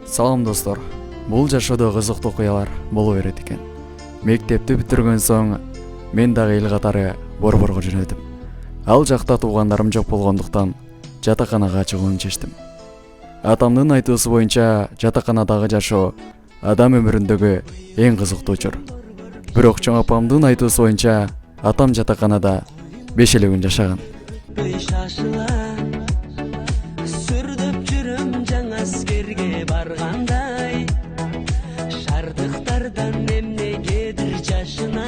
Салам достор. Бул жашоодо кызыктуу окуялар боло берет экен. Мектепти бүтүргөн соң мен дагы эл катары Борборго жөнөдүм. Ал жакта туугандарым жок болгондуктан жатаканага чыгууну чечтим. Атамдын айтуусу боюнча жатаканадагы жашоо адам өмүрүндөгү эң кызыктуу учур. Бирок чоң апамдын айтуусу боюнча атам жатаканада 5 күн жашаган. Сүрдөп жүрүм жаңа аскерге баргандай, шардыктардан эмнегедир жашына.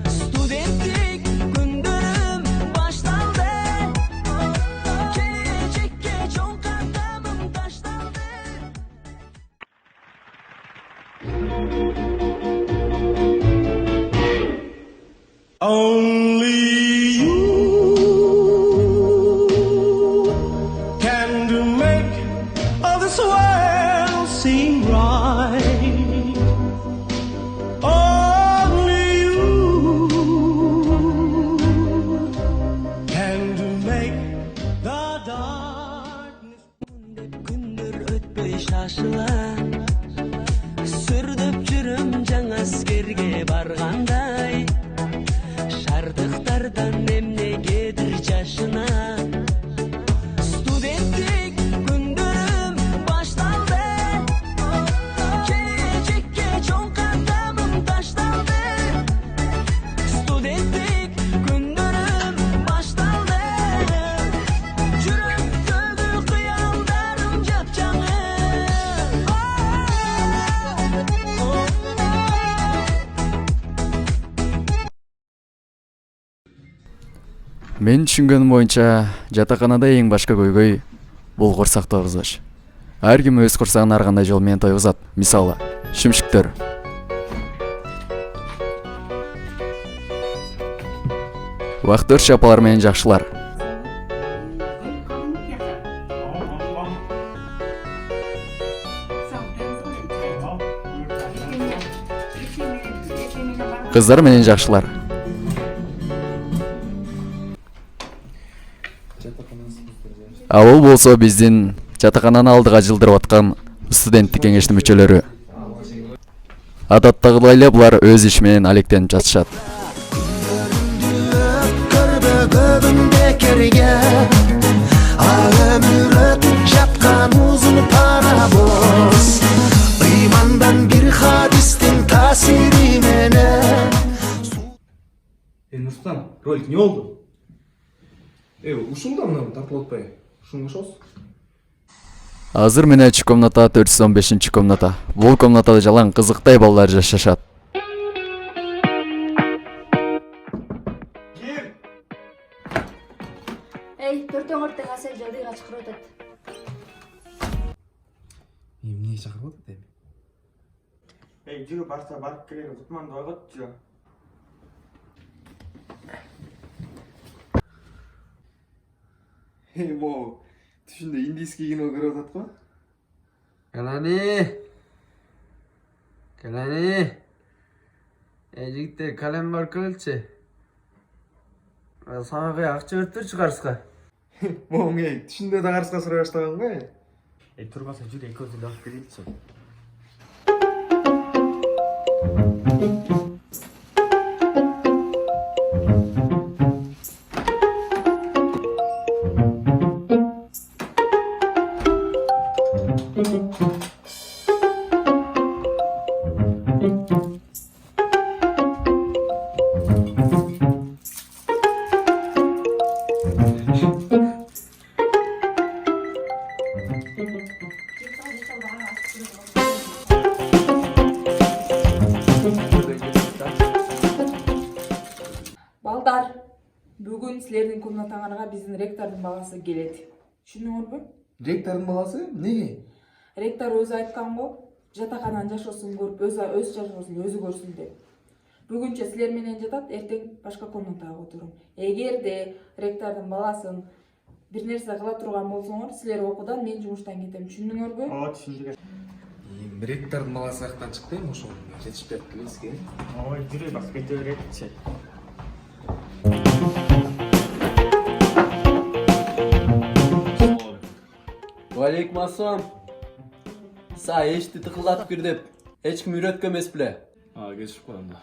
Студенттик күндөрүм башталды, келечекке чоң кадамым ташталды. Only you can make all this world seem right. Only you can make the darkness. Күндөр өтпөй шашыла, сүрдөп жүрүм жаңа аскерге баргандай, шардыктардан эмнегедир жашына. Студенттик күндөрүм башталды, келечекке чоң кадамым ташталды. Студенттик күндөрүм башталды, жүрөктөгү кыялдарым жапжаңы. Мен түшүнгөнүм боюнча жатаканада эң башка көйгөй бул курсак тойгузуш. Ар ким өз курсагын ар кандай жол менен тойгузат. Мисалы, шүмшүктөр. Вахтөрчү апалар менен жакшылар. Кыздар менен жакшылар. А бул болсо биздин жатакананы алдыга жылдырып аткан студенттик кеңештин мүчөлөрү. Адаттагыдай эле булар өз иши менен алектенип жатышат. Көрбөгөбүн бекерге, ал өмүр өтүп жаткан узун парабоз. Ыймандан бир хадистин таасири менен. Нурстан, ролик не oldu? Ушул да мына тартылып атпайбы? Ушуга ошосуз. Азыр мен 3 комната 415 комната. Бул комнатада жалаң кызыктай балдар жашашат. Эй, төртөң өрттен аса жадыга чакырып атат. Эмне чакырып атат эми? Жүрү барса барып келели, Кутманды койготчу. Могу түшүндө индийский кино көрүп атат го? Kalani. Жигиттер калем бар келчи. Сага кай акча берип турчу карызга. Могу түшүндө да карызга сурай баштаган го. Турбаса жүрү экөөбүз эле алып келеличи. Балдар, бүгүн силердин комнатаңарга биздин ректордун баласы келет. Түшүндүңөрбү? Ректордун баласы эмнеге? Ректор өзү айткан го, жатакананын жашоосун көрүп, өз жашоосун өзү көрсүн деп. Бүгүнчө силер менен жатат, эртең башка комнатага отурум. Эгерде ректордун баласын бир нерсе кыла турган болсоңор, силер окуудан, мен жумуштан кетем. Түшүндүңөрбү? Түшүндүк. Ректордун баласы жактан чыкпайбы ошол? Жетишпей атты элеске. Жүрү басып кете беретчи. Валейкум ассалам. Са эшти тыкылдатып кир деп эч ким үйрөткөн эмес беле. Кеширип коем да.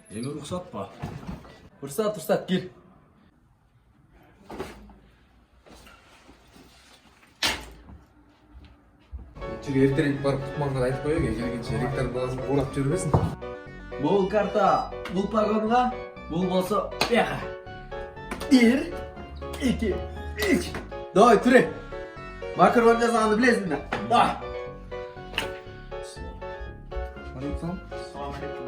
Эми уруксат ба? Урсат кир. Чиги эртерээк барып Кутманга да айтып коеюк, келгенче ректордун баласын уурап жүрбесин. Бул карта бул погонга, бул болсо бияка. 1 2 3. Давай туре. Макарон жазганды билесиң да. Давай. Алейкум. Салам алейкум.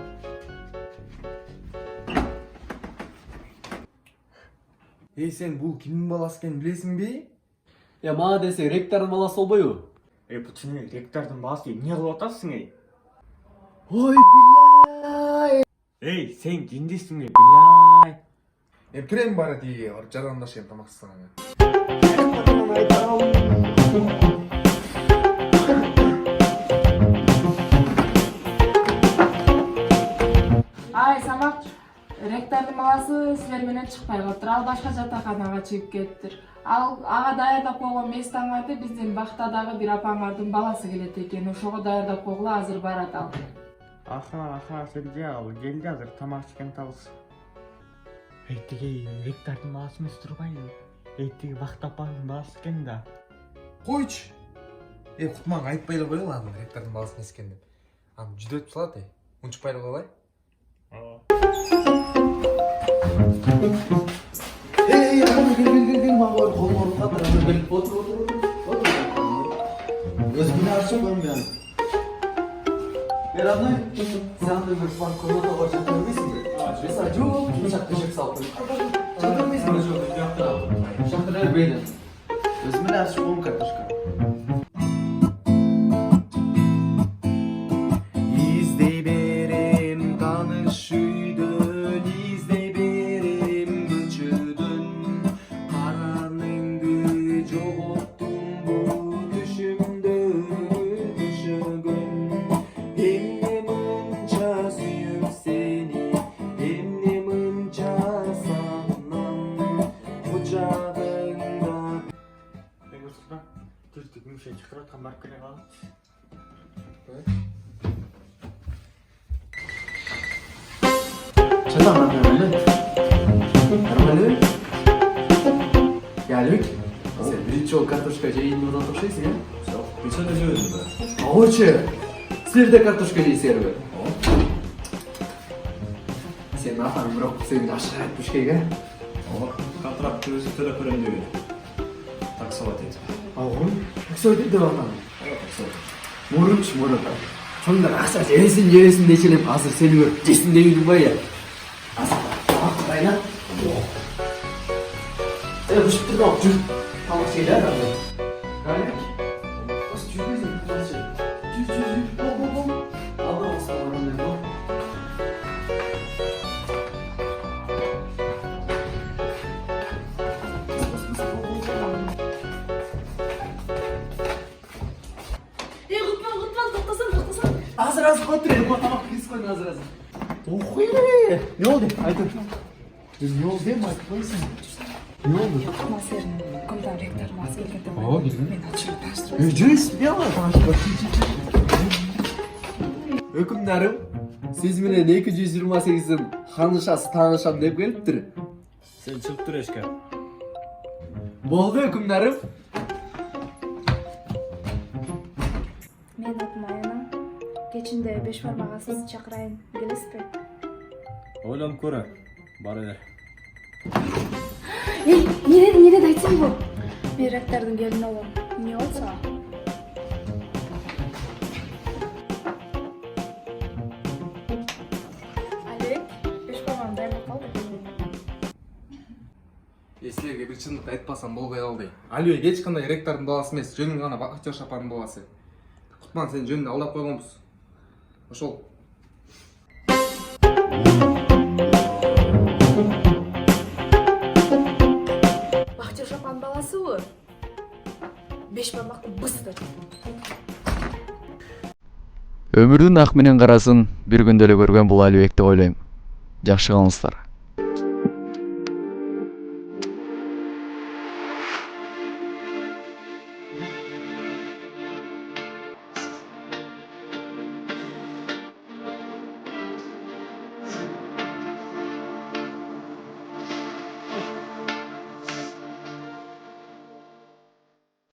Сен бул кимдин баласы экенин билесиңби? Я мага десе ректордун баласы болбойбу? Пацаны, ректордун баласы эмне кылып атасың? Ой, билай. Сен жиндисиңби, билай. Прем бара тиги, жарандаш эми тамаксызсың. Ай, Самак, ректордун баласы силер менен чыкпай калыптыр. Ал башка жатаканага чыгып кетиптир. Ал ага даярдап койгон местаңарды биздин бактадагы бир апаңардын баласы келет экен. Ошого даярдап койгула, азыр барат ал. Аха, сен ал келди азыр тамак ичкен табыз. Тиги ректордун баласы эмес турбайбы? Тиги бактапанын баласы экен да. Койчу. Кутманга айтпай эле коелу анын ректордун баласы эмес экен деп. Аны жүдөтүп салат, унчукпай эле коелай. Gel mağdur kolunu kadar böyle otur. Özgün aşık ben. Beraber sen de bir fark konuda başlatır mısın? Mesela çok yumuşak teşek saltın. Çatır mısın? Çatır benim. Özgün aşık olun kardeşim. İzdey berim tanışıydın, izday berim göçüdün. Karanыңды жоғоттум бул түшүмдө түшөгөн. Эмне мынча сүйүп сени, эмне мынча сагынам кучагыңда. Түздүк мүшө чакырып аткан барып келе калып. Selam Mehmet. Nормально? Ya Lük, sen birinci ol kartoşka yayını oradan taşıysın ya. Bir çay da жөөдүм да. Hoşça. Sizler de kartoşka yiyseler be. Sen atan bırak seni aşağı etmiş ki ya. Контракт өзү төлөп берем деп. Таксовать этип. Oğlum, söyledi de bana. Morunç. Sonunda aksa yesin deçelim. Hazır seni gör. Cesin deyilim var ya. Hazır. Bak bayla. Bu çıktı da okçu. Tamam şeyler var. Gayet. Nasıl çürüyorsun? Çür. Bom. Allah olsa var ne bu? Кутман, токтосоң. Hazır kontrol. Bu tamam kriz koyun hazır. Oy. Ne oldu? Aytın. Ne oldu değil mi? Aytın. Ne oldu? Кымдан ректордун баласы келгенде Aa, gelin. мен ачып таштырып. Ücret ne var? Hükümdarım, siz менен 228'in tanışası tanışam dep geliptir. Сен чыгып тур эшикке. Boldu hükümdarım. Мен атым Аяна. Кечинде 5 бармага сиз чакырайын. Келесизби? Ойлонуп көрө. Бара бер. Не деди айтсаң бу? Мен ректордун келини болом. Эмне болсо? Алек, 5 бармагым дайындап калды. Силерге бир чындыкты айтпасам болбой калды. Албек эч кандай ректордун баласы эмес, жөнүң гана Актер апанын баласы. Кутман сен жөнүндө алдап койгонбуз. Ошол. Актер апанын баласыбы? 5 бармакты быстыр. Өмүрдүн ак менен карасын бир күндө эле көргөн бул Алибек деп ойлойм. Жакшы калыңыздар.